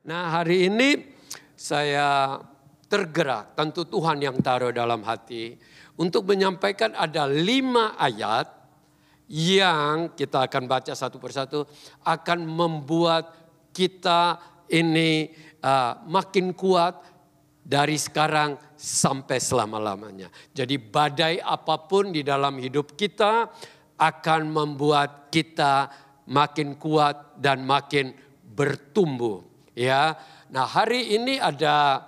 Nah, hari ini saya tergerak, tentu Tuhan yang taruh dalam hati untuk menyampaikan ada 5 ayat yang kita akan baca satu persatu akan membuat kita ini makin kuat dari sekarang sampai selama-lamanya. Jadi badai apapun di dalam hidup kita akan membuat kita makin kuat dan makin bertumbuh. Ya, nah hari ini ada,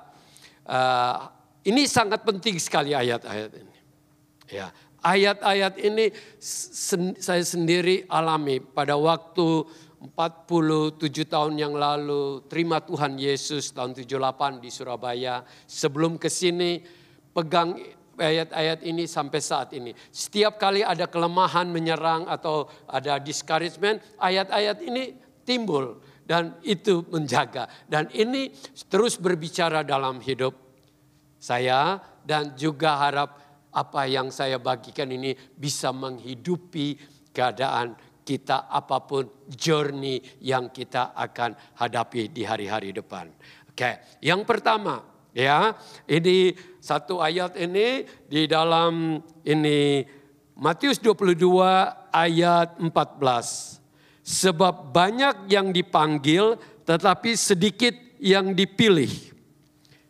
ini sangat penting sekali ayat-ayat ini. Ya, ayat-ayat ini saya sendiri alami pada waktu 47 tahun yang lalu terima Tuhan Yesus tahun 78 di Surabaya. Sebelum ke sini pegang ayat-ayat ini sampai saat ini. Setiap kali ada kelemahan menyerang atau ada discouragement, ayat-ayat ini timbul. Dan itu menjaga. Dan ini terus berbicara dalam hidup saya. Dan juga harap apa yang saya bagikan ini bisa menghidupi keadaan kita apapun journey yang kita akan hadapi di hari-hari depan. Oke, yang pertama ya, ini satu ayat ini di dalam ini Matius 22 ayat 14. Sebab banyak yang dipanggil tetapi sedikit yang dipilih.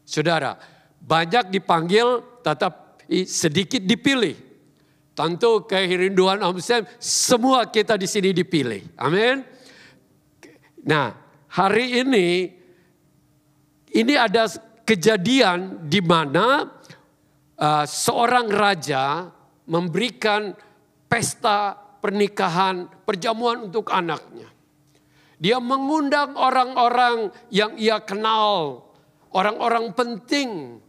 Saudara, banyak dipanggil tetapi sedikit dipilih. Tentu kerinduan Amsem semua kita di sini dipilih. Amin. Nah, hari ini ada kejadian di mana seorang raja memberikan pesta pernikahan, perjamuan untuk anaknya. Dia mengundang orang-orang yang ia kenal, orang-orang penting,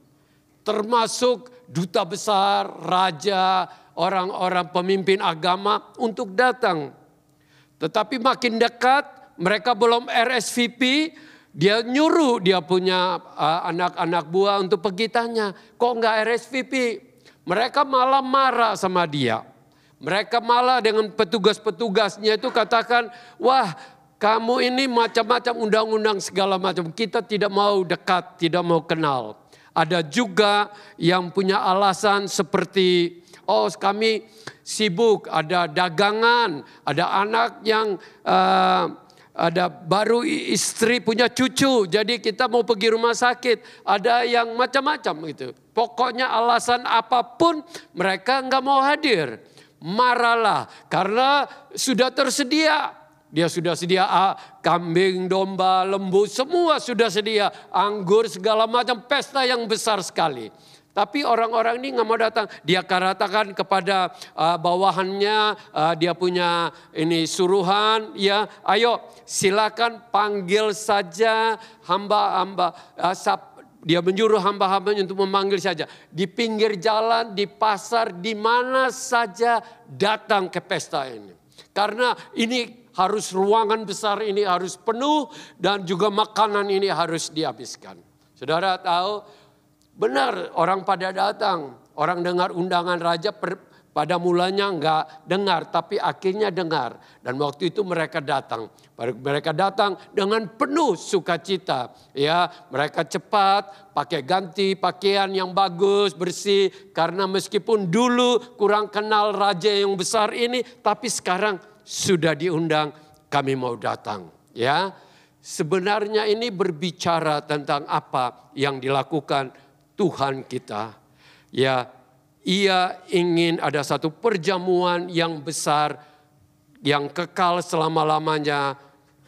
termasuk duta besar, raja, orang-orang pemimpin agama untuk datang. Tetapi makin dekat, mereka belum RSVP, dia nyuruh dia punya anak-anak buah untuk pergi tanya, kok enggak RSVP? Mereka malah marah sama dia. Mereka malah dengan petugas-petugasnya itu katakan, wah kamu ini macam-macam undang-undang segala macam. Kita tidak mau dekat, tidak mau kenal. Ada juga yang punya alasan seperti, oh kami sibuk, ada dagangan, ada anak yang ada baru istri punya cucu. Jadi kita mau pergi rumah sakit, ada yang macam-macam gitu. Pokoknya alasan apapun mereka nggak mau hadir. Marahlah karena sudah tersedia. Dia sudah sedia kambing, domba, lembu, semua sudah sedia. Anggur segala macam, pesta yang besar sekali. Tapi orang-orang ini nggak mau datang. Dia katakan kepada bawahannya, dia punya ini suruhan, ya, ayo silakan panggil saja hamba-hamba. Dia menyuruh hamba-hambanya untuk memanggil saja. Di pinggir jalan, di pasar, di mana saja datang ke pesta ini. Karena ini harus ruangan besar ini harus penuh dan juga makanan ini harus dihabiskan. Saudara tahu, benar orang pada datang. Orang dengar undangan raja pada mulanya enggak dengar, tapi akhirnya dengar. Dan waktu itu mereka datang. Mereka datang dengan penuh sukacita. Ya, mereka cepat pakai ganti pakaian yang bagus, bersih. Karena meskipun dulu kurang kenal raja yang besar ini, tapi sekarang sudah diundang, kami mau datang. Ya, sebenarnya ini berbicara tentang apa yang dilakukan Tuhan kita. Ya, Ia ingin ada satu perjamuan yang besar, yang kekal selama-lamanya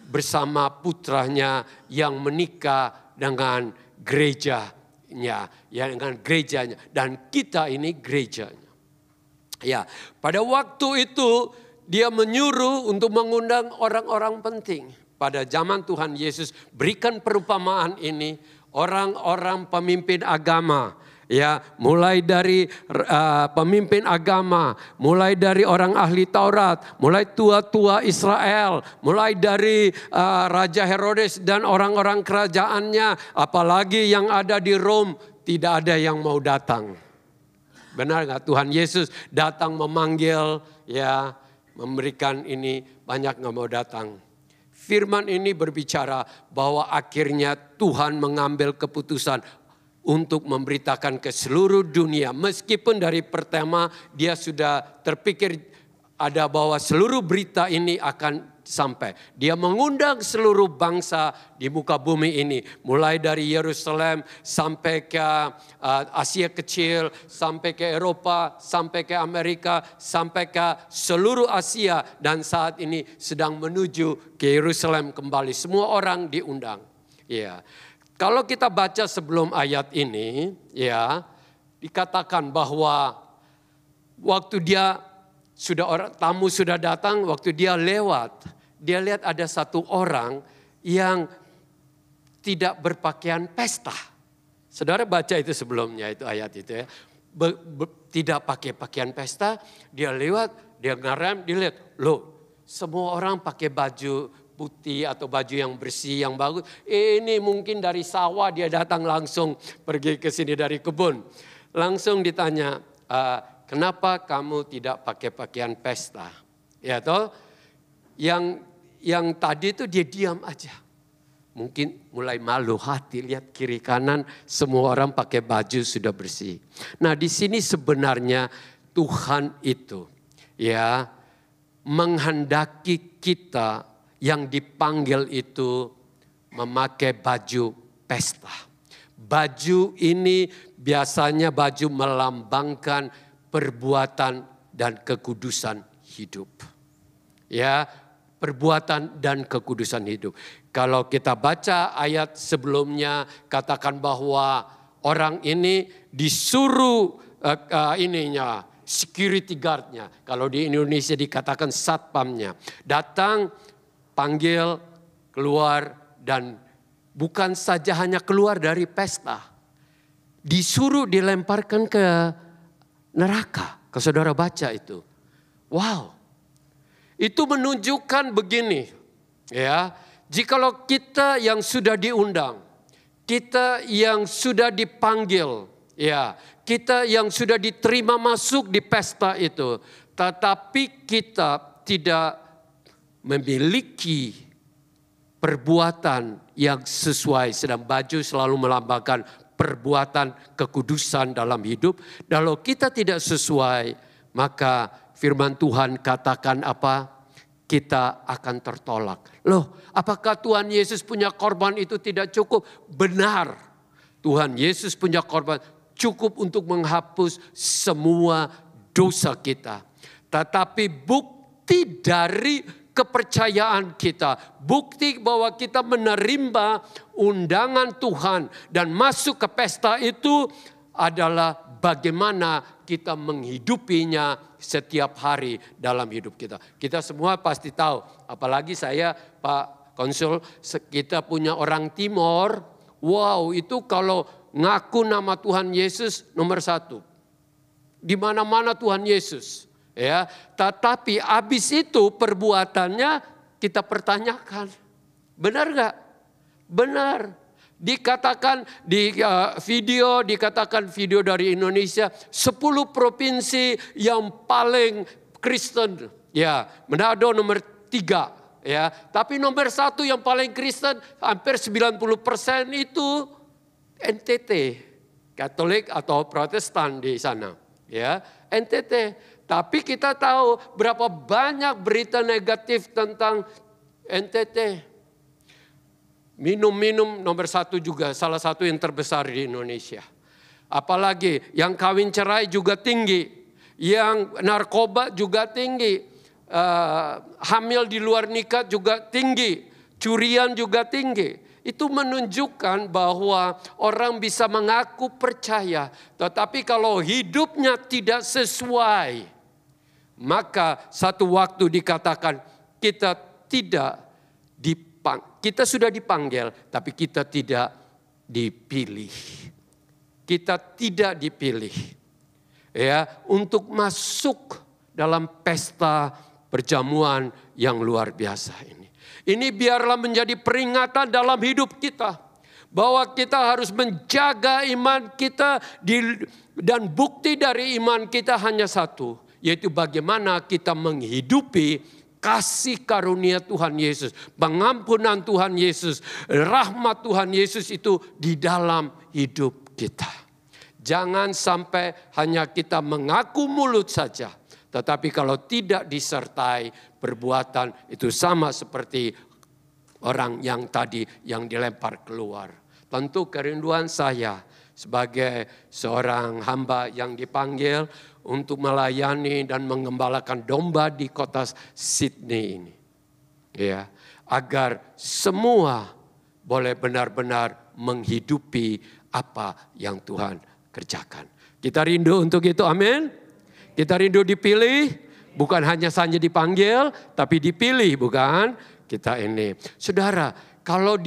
bersama putranya yang menikah dengan gerejanya. Ya, dengan gerejanya. Dan kita ini gerejanya. Ya, pada waktu itu dia menyuruh untuk mengundang orang-orang penting. Pada zaman Tuhan Yesus berikan perumpamaan ini orang-orang pemimpin agama. Ya, mulai dari pemimpin agama, mulai dari orang ahli Taurat, mulai tua-tua Israel, mulai dari Raja Herodes dan orang-orang kerajaannya, apalagi yang ada di Rom, tidak ada yang mau datang. Benar nggak? Tuhan Yesus datang memanggil, ya, memberikan ini, banyak nggak mau datang. Firman ini berbicara bahwa akhirnya Tuhan mengambil keputusan untuk memberitakan ke seluruh dunia. Meskipun dari pertama dia sudah terpikir ada bahwa seluruh berita ini akan sampai. Dia mengundang seluruh bangsa di muka bumi ini. Mulai dari Yerusalem sampai ke Asia Kecil, sampai ke Eropa, sampai ke Amerika, sampai ke seluruh Asia. Dan saat ini sedang menuju ke Yerusalem kembali. Semua orang diundang. Ya. Kalau kita baca sebelum ayat ini, ya, dikatakan bahwa waktu tamu sudah datang, waktu dia lewat, dia lihat ada satu orang yang tidak berpakaian pesta. Saudara baca itu sebelumnya, itu ayat itu ya. Tidak pakai pakaian pesta, dia lewat, dia ngerem, dia lihat, loh, semua orang pakai baju putih atau baju yang bersih, yang bagus. Ini mungkin dari sawah dia datang langsung pergi ke sini dari kebun. Langsung ditanya, kenapa kamu tidak pakai pakaian pesta? Ya toh, yang tadi itu dia diam aja. Mungkin mulai malu hati, lihat kiri kanan semua orang pakai baju sudah bersih. Nah di sini sebenarnya Tuhan itu ya menghendaki kita yang dipanggil itu memakai baju pesta. Baju ini biasanya baju melambangkan perbuatan dan kekudusan hidup. Ya, perbuatan dan kekudusan hidup. Kalau kita baca ayat sebelumnya katakan bahwa orang ini disuruh security guardnya. Kalau di Indonesia dikatakan satpamnya. Datang, panggil, keluar, dan bukan saja hanya keluar dari pesta. Disuruh dilemparkan ke neraka. Kalau saudara baca itu. Wow. Itu menunjukkan begini. Ya, jikalau kita yang sudah diundang, kita yang sudah dipanggil, ya, kita yang sudah diterima masuk di pesta itu, tetapi kita tidak memiliki perbuatan yang sesuai, sedang baju selalu melambangkan perbuatan kekudusan dalam hidup. Kalau kita tidak sesuai, maka firman Tuhan katakan apa? Kita akan tertolak. Loh, apakah Tuhan Yesus punya korban itu tidak cukup? Benar, Tuhan Yesus punya korban cukup untuk menghapus semua dosa kita. Tetapi bukti dari kepercayaan kita, bukti bahwa kita menerima undangan Tuhan dan masuk ke pesta itu adalah bagaimana kita menghidupinya setiap hari dalam hidup kita. Kita semua pasti tahu, apalagi saya Pak Konsul, kita punya orang Timor, wow itu kalau ngaku nama Tuhan Yesus nomor 1. Di mana-mana Tuhan Yesus. Ya, tetapi habis itu perbuatannya kita pertanyakan. Benar gak? Benar. Dikatakan di video dari Indonesia 10 provinsi yang paling Kristen. Ya, Manado nomor 3. Ya, tapi nomor 1 yang paling Kristen hampir 90% itu NTT, Katolik atau Protestan di sana. Ya, NTT. Tapi kita tahu berapa banyak berita negatif tentang NTT. Minum-minum nomor 1 juga, salah satu yang terbesar di Indonesia. Apalagi yang kawin cerai juga tinggi, yang narkoba juga tinggi, hamil di luar nikah juga tinggi, curian juga tinggi. Itu menunjukkan bahwa orang bisa mengaku percaya, tetapi kalau hidupnya tidak sesuai, maka satu waktu dikatakan kita sudah dipanggil, tapi kita tidak dipilih. Kita tidak dipilih ya untuk masuk dalam pesta perjamuan yang luar biasa ini. Ini biarlah menjadi peringatan dalam hidup kita bahwa kita harus menjaga iman kita dan bukti dari iman kita hanya satu, yaitu bagaimana kita menghidupi kasih karunia Tuhan Yesus, pengampunan Tuhan Yesus, rahmat Tuhan Yesus itu di dalam hidup kita. Jangan sampai hanya kita mengaku mulut saja, tetapi kalau tidak disertai perbuatan itu sama seperti orang yang tadi yang dilempar keluar. Tentu kerinduan saya sebagai seorang hamba yang dipanggil untuk melayani dan mengembalakan domba di kota Sydney ini. Ya, agar semua boleh benar-benar menghidupi apa yang Tuhan kerjakan. Kita rindu untuk itu, amin. Kita rindu dipilih, bukan hanya saja dipanggil, tapi dipilih, bukan? Kita ini. Saudara, kalau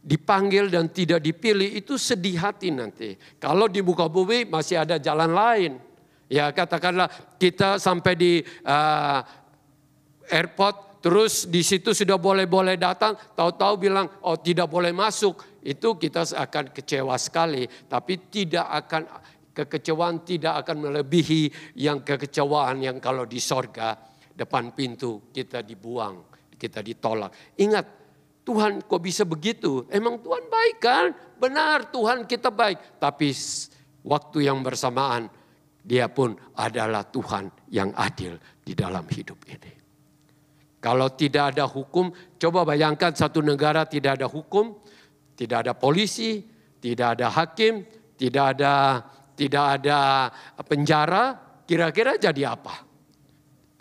dipanggil dan tidak dipilih itu sedih hati nanti. Kalau di muka bumi masih ada jalan lain. Ya katakanlah kita sampai di airport, terus di situ sudah boleh datang, tahu-tahu bilang oh tidak boleh masuk. Itu kita akan kecewa sekali, tapi kekecewaan tidak akan melebihi yang kekecewaan yang kalau di sorga depan pintu kita dibuang, kita ditolak. Ingat, Tuhan kok bisa begitu? Emang Tuhan baik kan? Benar, Tuhan kita baik. Tapi waktu yang bersamaan, Dia pun adalah Tuhan yang adil di dalam hidup ini. Kalau tidak ada hukum, coba bayangkan satu negara tidak ada hukum, tidak ada polisi, tidak ada hakim, tidak ada penjara, kira-kira jadi apa?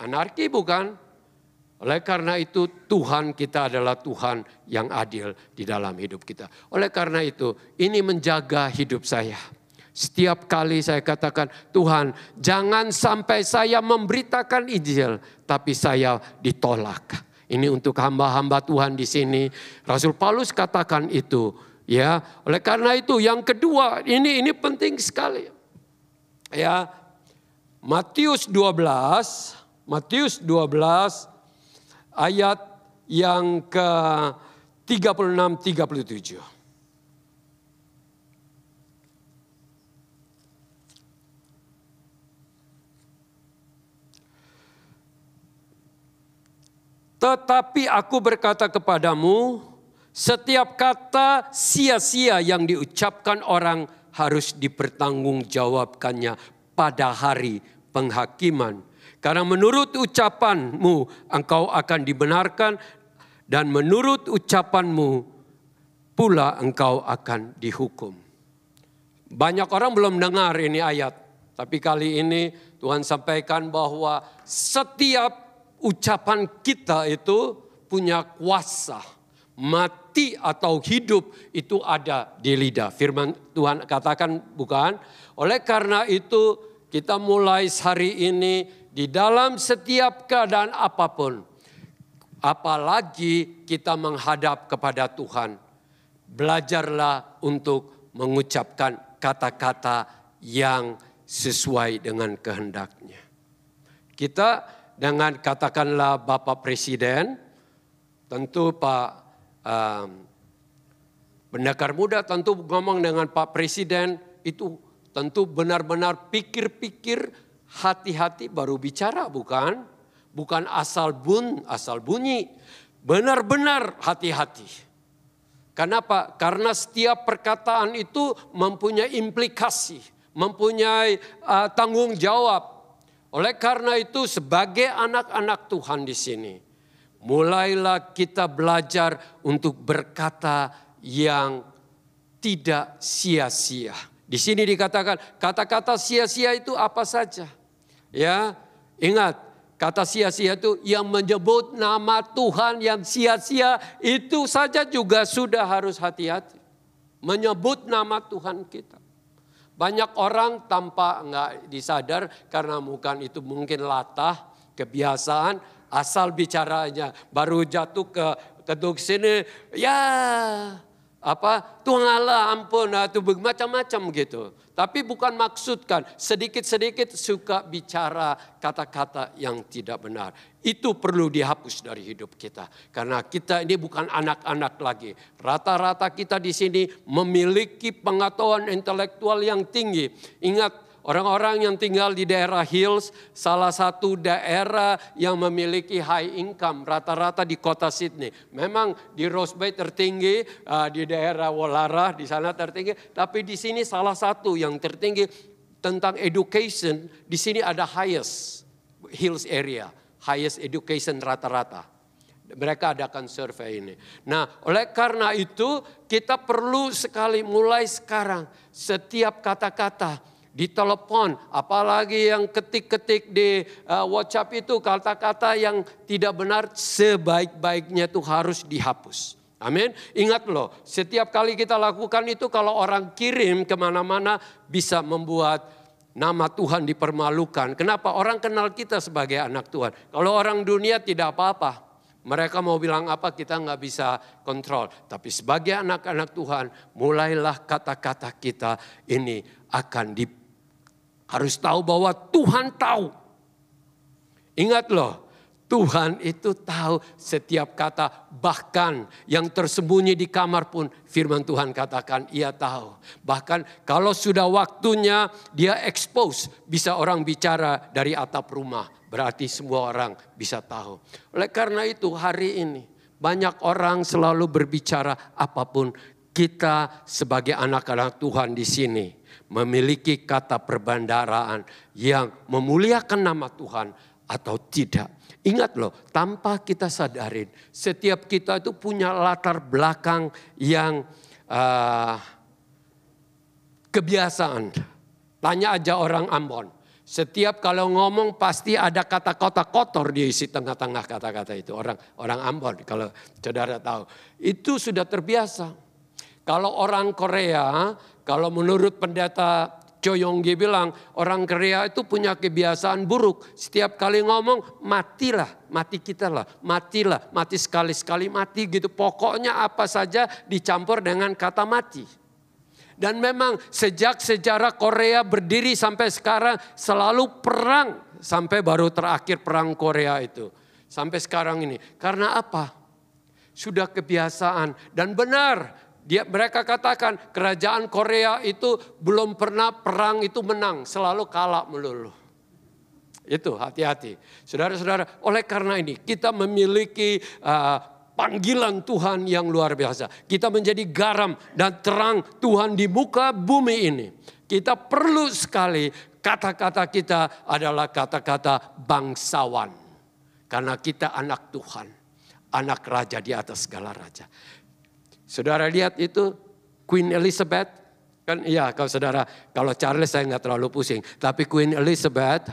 Anarki bukan? Oleh karena itu Tuhan kita adalah Tuhan yang adil di dalam hidup kita. Oleh karena itu ini menjaga hidup saya. Setiap kali saya katakan, Tuhan jangan sampai saya memberitakan Injil, tapi saya ditolak. Ini untuk hamba-hamba Tuhan di sini. Rasul Paulus katakan itu. Ya, oleh karena itu yang kedua, ini penting sekali. Ya, Matius 12 ayat yang ke-36-37. Tetapi aku berkata kepadamu, setiap kata sia-sia yang diucapkan orang harus dipertanggungjawabkannya pada hari penghakiman. Karena menurut ucapanmu engkau akan dibenarkan dan menurut ucapanmu pula engkau akan dihukum. Banyak orang belum dengar ini ayat, tapi kali ini Tuhan sampaikan bahwa setiap ucapan kita itu punya kuasa. Mati atau hidup itu ada di lidah. Firman Tuhan katakan bukan? Oleh karena itu kita mulai hari ini di dalam setiap keadaan apapun. Apalagi kita menghadap kepada Tuhan. Belajarlah untuk mengucapkan kata-kata yang sesuai dengan kehendaknya. Kita dengan katakanlah Bapak Presiden, tentu Pak pendekar muda tentu ngomong dengan Pak Presiden itu tentu benar-benar pikir-pikir hati-hati baru bicara bukan? Bukan asal bunyi, benar-benar hati-hati. Kenapa? Karena setiap perkataan itu mempunyai implikasi, mempunyai tanggung jawab. Oleh karena itu sebagai anak-anak Tuhan di sini, mulailah kita belajar untuk berkata yang tidak sia-sia. Di sini dikatakan kata-kata sia-sia itu apa saja? Ya, ingat kata sia-sia itu yang menyebut nama Tuhan yang sia-sia itu saja juga sudah harus hati-hati. Menyebut nama Tuhan kita. Banyak orang tanpa enggak disadar karena mungkin latah, kebiasaan, asal bicaranya baru jatuh ke keduk sini, ya Tuhan Allah ampun, itu macam-macam gitu. Tapi bukan maksudkan sedikit-sedikit suka bicara kata-kata yang tidak benar. Itu perlu dihapus dari hidup kita. Karena kita ini bukan anak-anak lagi. Rata-rata kita di sini memiliki pengetahuan intelektual yang tinggi. Ingat Orang-orang yang tinggal di daerah hills, salah satu daerah yang memiliki high income rata-rata di kota Sydney. Memang di Rose Bay tertinggi, di daerah Wollara di sana tertinggi. Tapi di sini salah satu yang tertinggi tentang education, di sini ada highest hills area, highest education rata-rata. Mereka adakan survei ini. Nah, oleh karena itu kita perlu sekali mulai sekarang setiap kata-kata di telepon, apalagi yang ketik-ketik di WhatsApp itu kata-kata yang tidak benar sebaik-baiknya itu harus dihapus. Amin. Ingat loh, setiap kali kita lakukan itu kalau orang kirim kemana-mana bisa membuat nama Tuhan dipermalukan. Kenapa? Orang kenal kita sebagai anak Tuhan. Kalau orang dunia tidak apa-apa. Mereka mau bilang apa kita nggak bisa kontrol. Tapi sebagai anak-anak Tuhan, mulailah kata-kata kita ini akan harus tahu bahwa Tuhan tahu. Ingat loh, Tuhan itu tahu setiap kata, bahkan yang tersembunyi di kamar pun firman Tuhan katakan ia tahu. Bahkan kalau sudah waktunya dia expose, bisa orang bicara dari atap rumah. Berarti semua orang bisa tahu. Oleh karena itu hari ini banyak orang selalu berbicara apapun. Kita sebagai anak-anak Tuhan di sini memiliki kata perbendaharaan yang memuliakan nama Tuhan atau tidak. Ingat loh, tanpa kita sadarin, setiap kita itu punya latar belakang yang kebiasaan. Tanya aja orang Ambon. Setiap kalau ngomong pasti ada kata-kata kotor diisi tengah-tengah kata-kata itu. Orang Ambon kalau saudara tahu. Itu sudah terbiasa. Kalau orang Korea, kalau menurut pendeta Cho Yong-gi bilang, orang Korea itu punya kebiasaan buruk. Setiap kali ngomong, matilah, mati kita lah, matilah, mati sekali-sekali mati gitu. Pokoknya apa saja dicampur dengan kata mati. Dan memang sejak sejarah Korea berdiri sampai sekarang selalu perang. Sampai baru terakhir perang Korea itu. Sampai sekarang ini. Karena apa? Sudah kebiasaan. Dan benar. Mereka katakan kerajaan Korea itu belum pernah perang itu menang. Selalu kalah melulu. Itu hati-hati. Saudara-saudara, oleh karena ini kita memiliki panggilan Tuhan yang luar biasa. Kita menjadi garam dan terang Tuhan di muka bumi ini. Kita perlu sekali kata-kata kita adalah kata-kata bangsawan. Karena kita anak Tuhan. Anak raja di atas segala raja. Saudara lihat itu Queen Elizabeth. Kan iya kalau Charles saya nggak terlalu pusing. Tapi Queen Elizabeth,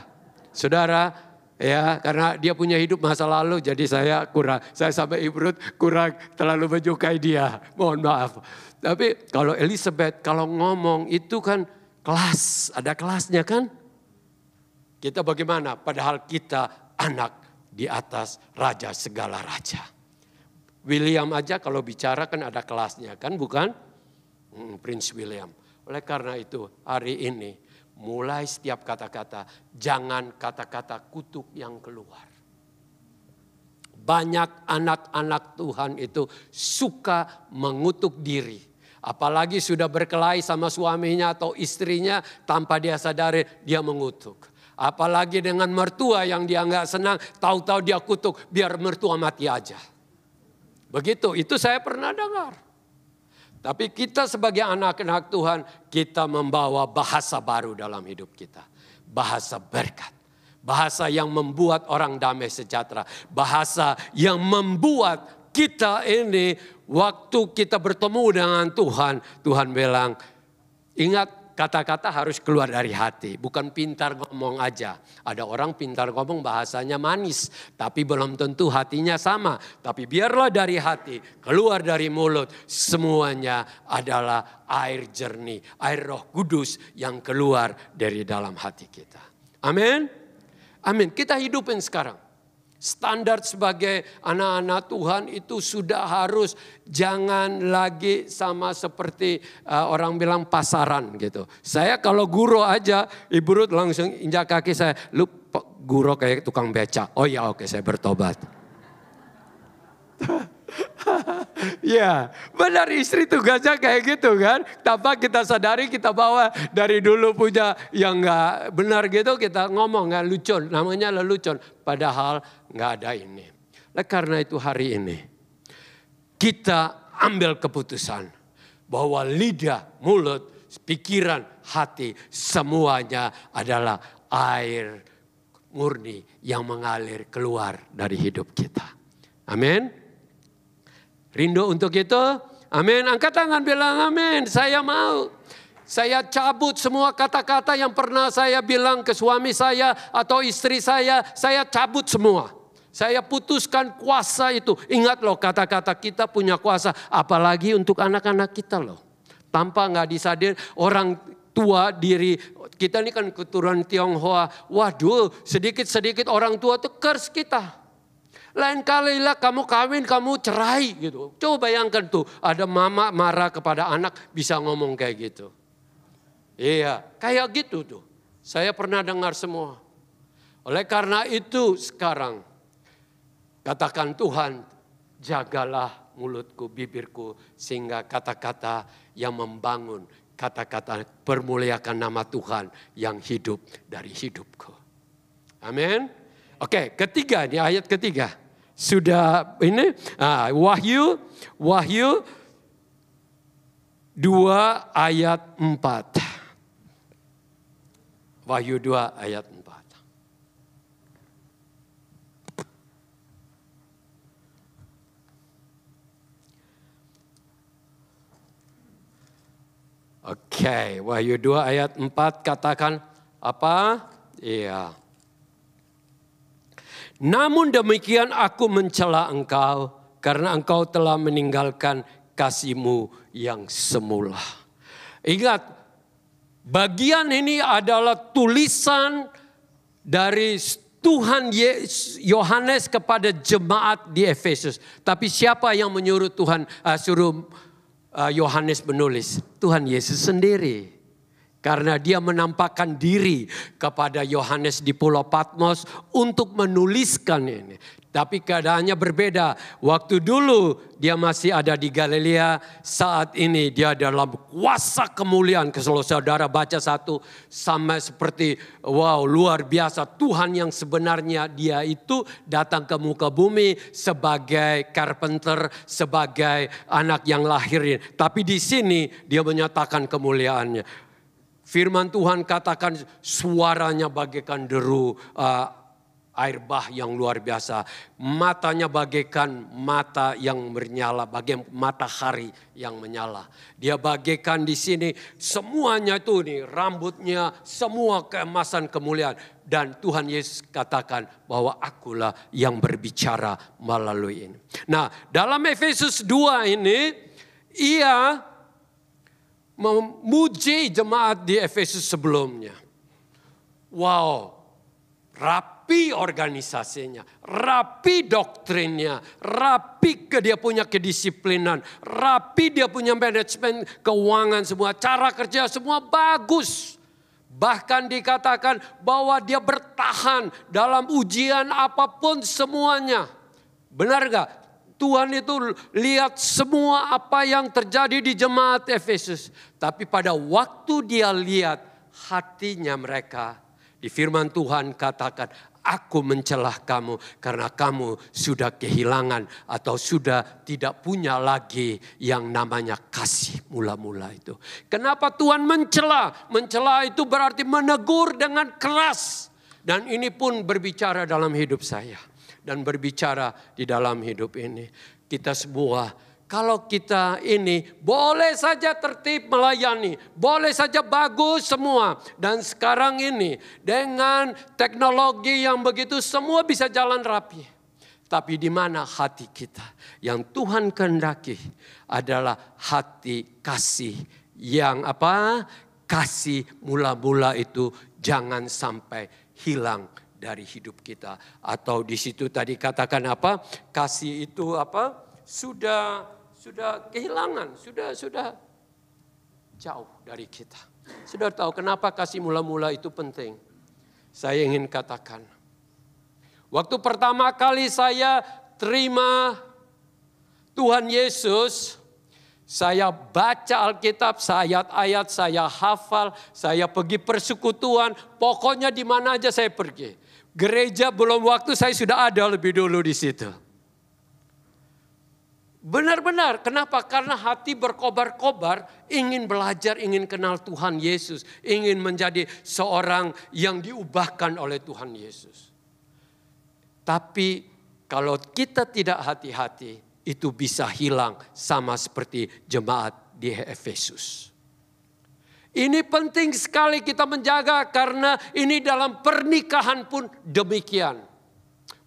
saudara, ya, karena dia punya hidup masa lalu, jadi saya sampai Ibrut kurang terlalu menyukai dia. Mohon maaf. Tapi kalau Elizabeth, kalau ngomong itu kan kelas, ada kelasnya kan? Kita bagaimana? Padahal kita anak di atas raja segala raja. William aja kalau bicara kan ada kelasnya kan, bukan? Prince William. Oleh karena itu hari ini, mulai setiap kata-kata, jangan kata-kata kutuk yang keluar. Banyak anak-anak Tuhan itu suka mengutuk diri. Apalagi sudah berkelahi sama suaminya atau istrinya tanpa dia sadari dia mengutuk. Apalagi dengan mertua yang dia nggak senang, tahu-tahu dia kutuk biar mertua mati aja. Begitu, itu saya pernah dengar. Tapi kita sebagai anak-anak Tuhan, kita membawa bahasa baru dalam hidup kita. Bahasa berkat. Bahasa yang membuat orang damai sejahtera. Bahasa yang membuat kita ini waktu kita bertemu dengan Tuhan. Tuhan bilang, ingat kata-kata harus keluar dari hati. Bukan pintar ngomong aja. Ada orang pintar ngomong bahasanya manis. Tapi belum tentu hatinya sama. Tapi biarlah dari hati, keluar dari mulut. Semuanya adalah air jernih. Air Roh Kudus yang keluar dari dalam hati kita. Amin. Amin. Kita hidupin sekarang. Standar sebagai anak-anak Tuhan itu sudah harus jangan lagi sama seperti orang bilang pasaran gitu. Saya kalau guru aja, Ibu Ruth langsung injak kaki saya. Lu guru kayak tukang beca. Oh ya oke, saya bertobat. Ya, benar, istri tugasnya kayak gitu kan. Tanpa kita sadari kita bawa dari dulu punya yang nggak benar gitu, kita ngomong nggak lucon, namanya lelucon. Padahal nggak ada ini. Karena itu hari ini kita ambil keputusan bahwa lidah, mulut, pikiran, hati semuanya adalah air murni yang mengalir keluar dari hidup kita. Amin. Rindu untuk itu? Amin. Angkat tangan bilang amin. Saya mau. Saya cabut semua kata-kata yang pernah saya bilang ke suami saya atau istri saya cabut semua. Saya putuskan kuasa itu. Ingat loh, kata-kata kita punya kuasa. Apalagi untuk anak-anak kita loh. Tanpa nggak disadar orang tua diri. Kita ini kan keturunan Tionghoa. Waduh, sedikit-sedikit orang tua tuh curse kita. Lain kali lah kamu kawin, kamu cerai gitu. Coba bayangkan tuh, ada mama marah kepada anak bisa ngomong kayak gitu. Iya, kayak gitu tuh. Saya pernah dengar semua. Oleh karena itu sekarang, katakan Tuhan, jagalah mulutku, bibirku, sehingga kata-kata yang membangun, kata-kata permuliakan nama Tuhan yang hidup dari hidupku. Amin. Oke, ketiga, ini ayat ketiga. Sudah ini Wahyu 2 ayat 4. Wahyu 2 ayat 4. Oke, Wahyu 2 ayat 4 katakan apa? Iya. Namun demikian aku mencela engkau karena engkau telah meninggalkan kasih-Mu yang semula. Ingat, bagian ini adalah tulisan dari Tuhan Yohanes kepada jemaat di Efesus. Tapi siapa yang menyuruh Tuhan suruh Yohanes menulis? Tuhan Yesus sendiri. Karena dia menampakkan diri kepada Yohanes di Pulau Patmos untuk menuliskan ini. Tapi keadaannya berbeda. Waktu dulu dia masih ada di Galilea, saat ini dia dalam kuasa kemuliaan. Kalau saudara baca 1 sama seperti wow luar biasa. Tuhan yang sebenarnya dia itu datang ke muka bumi sebagai carpenter, sebagai anak yang lahirin. Tapi di sini dia menyatakan kemuliaannya. Firman Tuhan katakan suaranya bagaikan deru air bah yang luar biasa. Matanya bagaikan mata yang menyala, bagaikan matahari yang menyala. Dia bagaikan di sini semuanya itu nih, rambutnya semua keemasan kemuliaan. Dan Tuhan Yesus katakan bahwa akulah yang berbicara melalui ini. Nah, dalam Efesus 2 ini ia memuji jemaat di Efesus sebelumnya. Wow, rapi organisasinya, rapi doktrinnya, rapi dia punya kedisiplinan, rapi dia punya manajemen keuangan semua, cara kerja semua bagus. Bahkan dikatakan bahwa dia bertahan dalam ujian apapun semuanya. Benar gak? Tuhan itu lihat semua apa yang terjadi di jemaat Efesus. Tapi pada waktu dia lihat hatinya mereka. Di firman Tuhan katakan, aku mencelah kamu karena kamu sudah kehilangan atau sudah tidak punya lagi yang namanya kasih mula-mula itu. Kenapa Tuhan mencela? Mencela itu berarti menegur dengan keras. Dan ini pun berbicara dalam hidup saya. Dan berbicara di dalam hidup ini. Kita semua, kalau kita ini boleh saja tertib melayani. Boleh saja bagus semua. Dan sekarang ini dengan teknologi yang begitu semua bisa jalan rapi. Tapi di mana hati kita? Yang Tuhan kehendaki adalah hati kasih. Yang apa? Kasih mula-mula itu jangan sampai hilang dari hidup kita. Atau di situ tadi katakan apa? Kasih itu apa? Sudah kehilangan, sudah jauh dari kita. Sudah tahu kenapa kasih mula-mula itu penting? Saya ingin katakan. Waktu pertama kali saya terima Tuhan Yesus, saya baca Alkitab, ayat-ayat saya hafal, saya pergi persekutuan, pokoknya di mana aja saya pergi. Gereja belum waktu saya sudah ada lebih dulu di situ. Benar-benar, kenapa? Karena hati berkobar-kobar, ingin belajar, ingin kenal Tuhan Yesus, ingin menjadi seorang yang diubahkan oleh Tuhan Yesus. Tapi kalau kita tidak hati-hati, itu bisa hilang sama seperti jemaat di Efesus. Ini penting sekali kita menjaga karena ini dalam pernikahan pun demikian.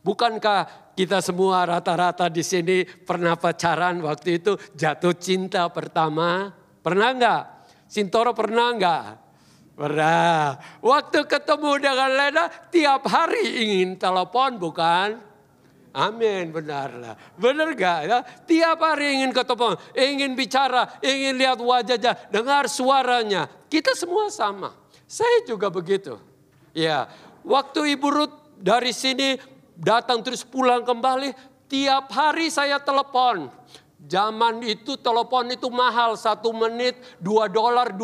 Bukankah kita semua rata-rata di sini pernah pacaran waktu itu jatuh cinta pertama? Pernah enggak? Sintoro pernah enggak? Pernah. Waktu ketemu dengan Lena tiap hari ingin telepon bukan? Amin, benarlah. Benar gak? Ya? Tiap hari ingin ketemu, ingin bicara, ingin lihat wajahnya, dengar suaranya. Kita semua sama. Saya juga begitu. Ya, waktu Ibu Ruth dari sini datang terus pulang kembali, tiap hari saya telepon. Zaman itu telepon itu mahal, 1 menit $2.20,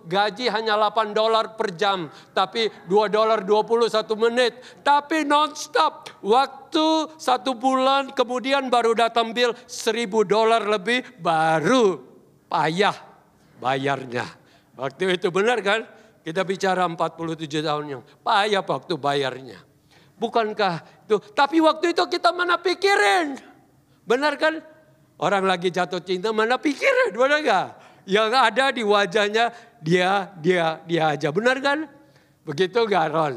gaji hanya $8 per jam. Tapi $2.20 1 menit, tapi non-stop. Waktu 1 bulan kemudian baru datang bil $1.000 lebih, baru payah bayarnya. Waktu itu benar kan? Kita bicara 47 tahun yang payah waktu bayarnya. Bukankah itu? Tapi waktu itu kita mana pikirin. Benar kan? Orang lagi jatuh cinta mana pikirin, benar gak? Yang ada di wajahnya dia aja, benar kan? Begitu gak Ron?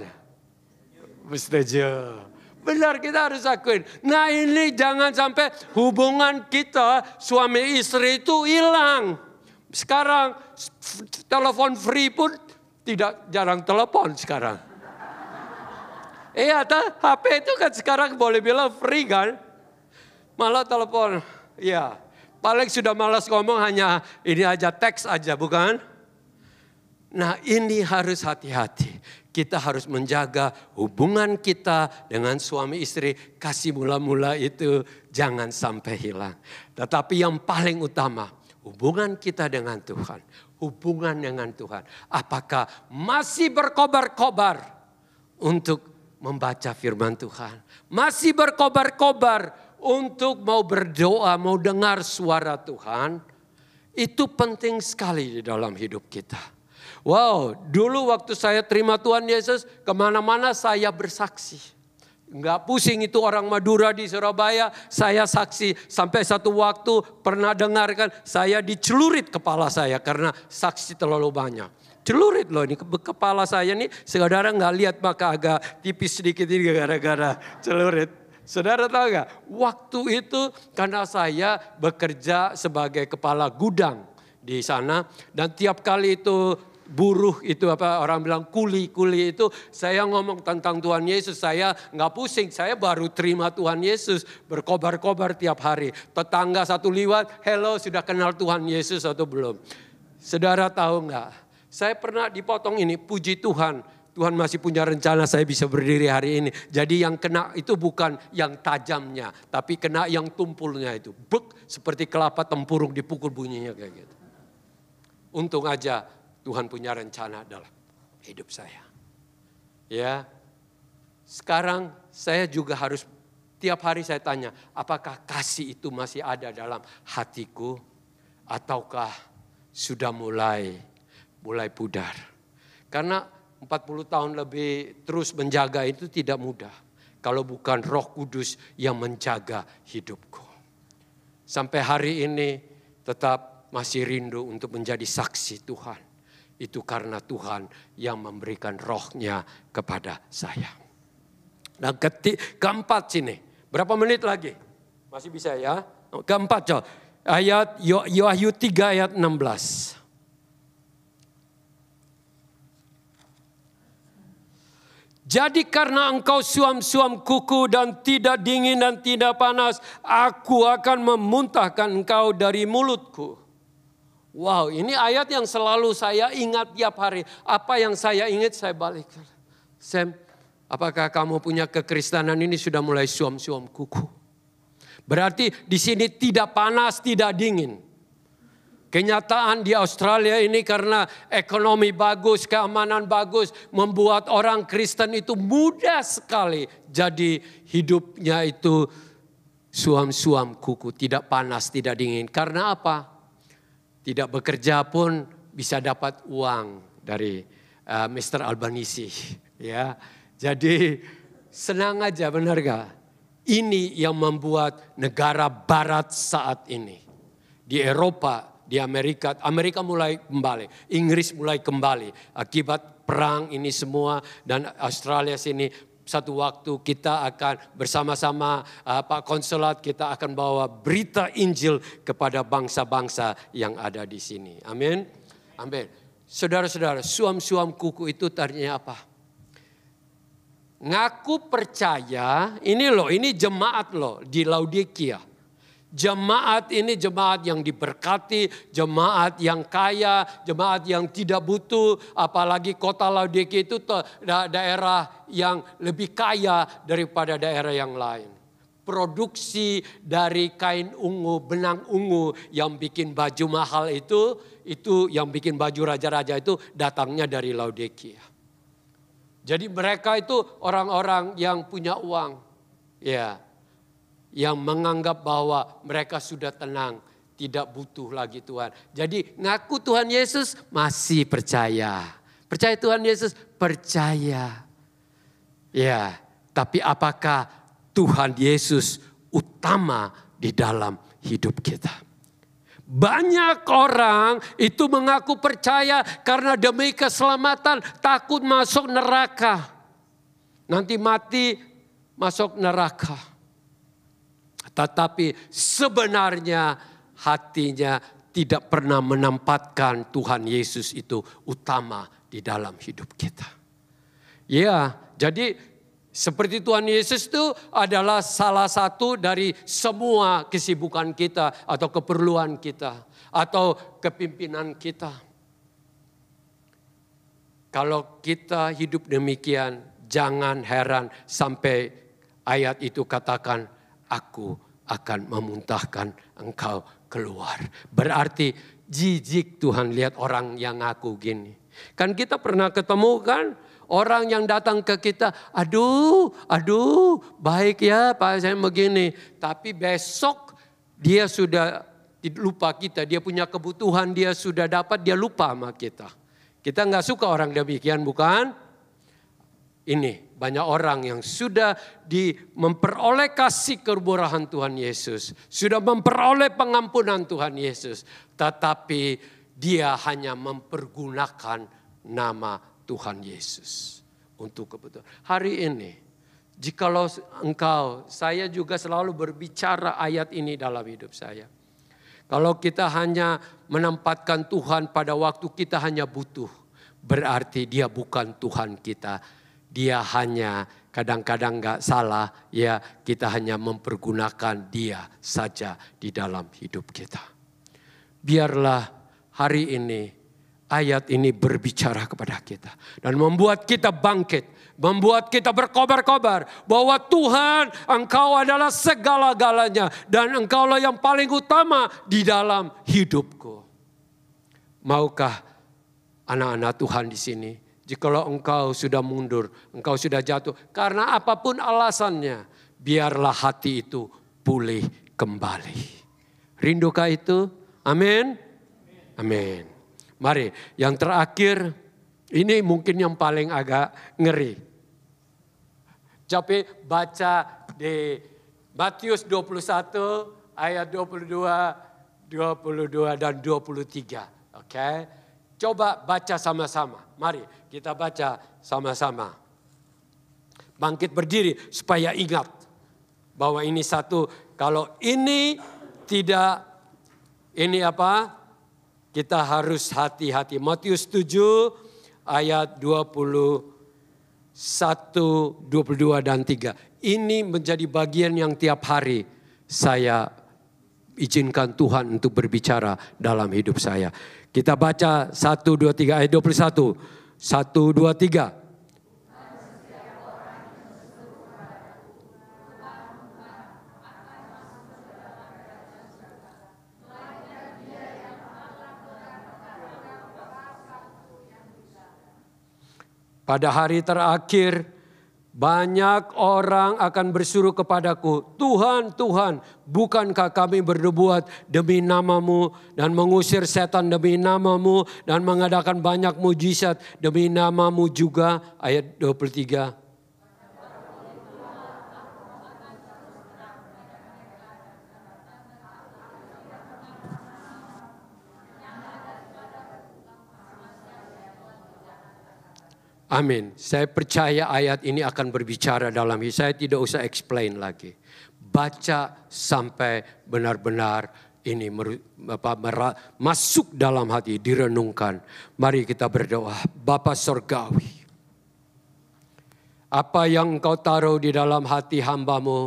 Setuju. Benar, kita harus akuin. Nah ini jangan sampai hubungan kita suami istri itu hilang. Sekarang telepon free pun jarang telepon sekarang. Iya, HP itu kan sekarang boleh bilang free kan? Malah telepon. Ya, paling sudah malas ngomong hanya ini aja teks aja bukan? Nah ini harus hati-hati. Kita harus menjaga hubungan kita dengan suami istri. Kasih mula-mula itu jangan sampai hilang. Tetapi yang paling utama hubungan kita dengan Tuhan. Hubungan dengan Tuhan. Apakah masih berkobar-kobar untuk membaca firman Tuhan? Masih berkobar-kobar untuk mau berdoa, mau dengar suara Tuhan, itu penting sekali di dalam hidup kita. Wow, dulu waktu saya terima Tuhan Yesus, kemana-mana saya bersaksi. Enggak pusing itu orang Madura di Surabaya, saya saksi. Sampai satu waktu pernah dengarkan, saya dicelurit kepala saya karena saksi terlalu banyak. Celurit loh ini kepala saya nih, saudara nggak lihat maka agak tipis sedikit ini gara-gara celurit. Saudara tahu gak? Waktu itu karena saya bekerja sebagai kepala gudang di sana. Dan tiap kali itu buruh itu orang bilang kuli itu. Saya ngomong tentang Tuhan Yesus. Saya gak pusing. Saya baru terima Tuhan Yesus. Berkobar-kobar tiap hari. Tetangga satu liwat. Hello, sudah kenal Tuhan Yesus atau belum? Saudara tahu gak? Saya pernah dipotong ini. Puji Tuhan. Tuhan masih punya rencana saya bisa berdiri hari ini. Jadi yang kena itu bukan yang tajamnya. Tapi kena yang tumpulnya itu. Bek, seperti kelapa tempurung dipukul bunyinya kayak gitu. Untung aja Tuhan punya rencana dalam hidup saya. Ya, sekarang saya juga harus tiap hari saya tanya. Apakah kasih itu masih ada dalam hatiku? Ataukah sudah mulai pudar? Karena 40 tahun lebih terus menjaga itu tidak mudah. Kalau bukan Roh Kudus yang menjaga hidupku. Sampai hari ini tetap masih rindu untuk menjadi saksi Tuhan. Itu karena Tuhan yang memberikan rohnya kepada saya. Dan keempat sini. Berapa menit lagi? Masih bisa ya? Keempat coba. Ayat Wahyu 3 ayat 16. Jadi karena engkau suam-suam kuku dan tidak dingin dan tidak panas, aku akan memuntahkan engkau dari mulutku. Wow, ini ayat yang selalu saya ingat tiap hari. Apa yang saya ingat saya balik. Sam, apakah kamu punya kekristenan ini sudah mulai suam-suam kuku? Berarti di sini tidak panas, tidak dingin. Kenyataan di Australia ini karena ekonomi bagus, keamanan bagus, membuat orang Kristen itu mudah sekali. Jadi hidupnya itu suam-suam kuku, tidak panas, tidak dingin. Karena apa? Tidak bekerja pun bisa dapat uang dari Mr. Albanese. Ya, jadi senang aja, benar gak? Ini yang membuat negara barat saat ini. Di Eropa, di Amerika mulai kembali. Inggris mulai kembali. Akibat perang ini semua dan Australia sini. Satu waktu kita akan bersama-sama Pak Konsulat, kita akan bawa berita Injil kepada bangsa-bangsa yang ada di sini. Amin. Amin. Saudara-saudara, suam-suam kuku itu artinya apa? Ngaku percaya, ini jemaat loh di Laodikia. Jemaat ini jemaat yang diberkati, jemaat yang kaya, jemaat yang tidak butuh. Apalagi kota Laodikia itu daerah yang lebih kaya daripada daerah yang lain. Produksi dari kain ungu, benang ungu yang bikin baju mahal itu yang bikin baju raja-raja itu datangnya dari Laodikia. Jadi mereka itu orang-orang yang punya uang, ya, yang menganggap bahwa mereka sudah tenang, tidak butuh lagi Tuhan. Jadi ngaku Tuhan Yesus masih percaya. Percaya Tuhan Yesus, percaya. Ya, tapi apakah Tuhan Yesus utama di dalam hidup kita? Banyak orang itu mengaku percaya karena demi keselamatan takut masuk neraka. Nanti mati masuk neraka. Tetapi sebenarnya hatinya tidak pernah menempatkan Tuhan Yesus itu utama di dalam hidup kita. Ya, jadi seperti Tuhan Yesus itu adalah salah satu dari semua kesibukan kita atau keperluan kita atau kepimpinan kita. Kalau kita hidup demikian, jangan heran sampai ayat itu katakan, aku akan memuntahkan engkau keluar. Berarti jijik Tuhan lihat orang yang ngaku gini. Kan kita pernah ketemu kan? Orang yang datang ke kita, aduh, baik ya Pak saya begini. Tapi besok dia sudah lupa kita, dia punya kebutuhan, dia sudah dapat, dia lupa sama kita. Kita nggak suka orang demikian, bukan? Ini banyak orang yang sudah memperoleh kasih kemurahan Tuhan Yesus. Sudah memperoleh pengampunan Tuhan Yesus. Tetapi dia hanya mempergunakan nama Tuhan Yesus untuk kebutuhan. Hari ini, jikalau saya juga selalu berbicara ayat ini dalam hidup saya. Kalau kita hanya menempatkan Tuhan pada waktu kita hanya butuh, berarti dia bukan Tuhan kita. Dia hanya kadang-kadang gak salah, ya kita hanya mempergunakan dia saja di dalam hidup kita. Biarlah hari ini ayat ini berbicara kepada kita dan membuat kita bangkit, membuat kita berkobar-kobar bahwa Tuhan, Engkau adalah segala-galanya dan Engkaulah yang paling utama di dalam hidupku. Maukah anak-anak Tuhan di sini, jikalau engkau sudah mundur, engkau sudah jatuh karena apapun alasannya, biarlah hati itu pulih kembali. Rindukah itu? Amin. Amin. Mari, yang terakhir, ini mungkin yang paling agak ngeri. Coba baca di Matius 21 ayat 22 dan 23. Oke. Coba baca sama-sama. Mari kita baca sama-sama. Bangkit berdiri supaya ingat bahwa ini satu. Kalau ini tidak, ini apa? Kita harus hati-hati. Matius 7 ayat 21, 22 dan 3. Ini menjadi bagian yang tiap hari saya izinkan Tuhan untuk berbicara dalam hidup saya. Kita baca 1, 2, 3 ayat 21. 1, 2, 3. Pada hari terakhir banyak orang akan berseru kepadaku, Tuhan, Tuhan, bukankah kami berbuat demi nama-Mu dan mengusir setan demi nama-Mu dan mengadakan banyak mujizat demi nama-Mu juga. Ayat 23. Amin. Saya percaya ayat ini akan berbicara dalam hidup. Saya tidak usah explain lagi. Baca sampai benar-benar ini masuk dalam hati, direnungkan. Mari kita berdoa. Bapa Surgawi, apa yang Engkau taruh di dalam hati hamba-Mu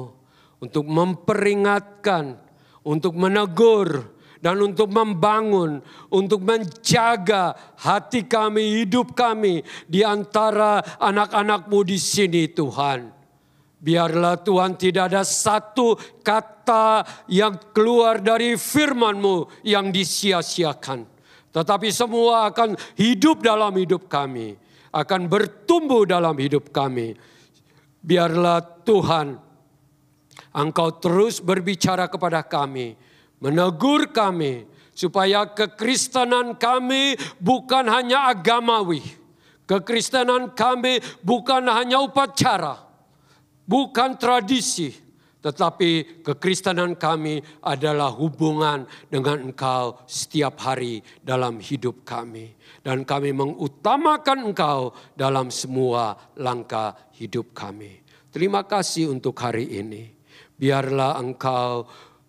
untuk memperingatkan, untuk menegur, dan untuk membangun, untuk menjaga hati kami, hidup kami di antara anak-anak-Mu di sini Tuhan. Biarlah Tuhan tidak ada satu kata yang keluar dari firman-Mu yang disia-siakan. Tetapi semua akan hidup dalam hidup kami, akan bertumbuh dalam hidup kami. Biarlah Tuhan, Engkau terus berbicara kepada kami, menegur kami, supaya kekristenan kami bukan hanya agamawi. Kekristenan kami bukan hanya upacara, bukan tradisi. Tetapi kekristenan kami adalah hubungan dengan Engkau setiap hari dalam hidup kami. Dan kami mengutamakan Engkau dalam semua langkah hidup kami. Terima kasih untuk hari ini. Biarlah Engkau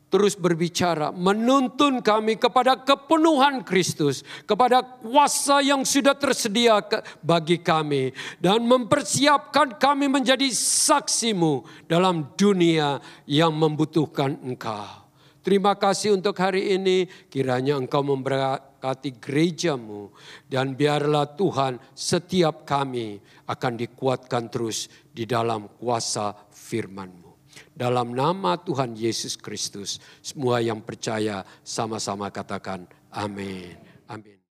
terus berbicara, menuntun kami kepada kepenuhan Kristus, kepada kuasa yang sudah tersedia bagi kami, dan mempersiapkan kami menjadi saksi-Mu dalam dunia yang membutuhkan Engkau. Terima kasih untuk hari ini, kiranya Engkau memberkati gereja-Mu, dan biarlah Tuhan setiap kami akan dikuatkan terus di dalam kuasa firman-Mu. Dalam nama Tuhan Yesus Kristus, semua yang percaya sama-sama katakan amin. Amin.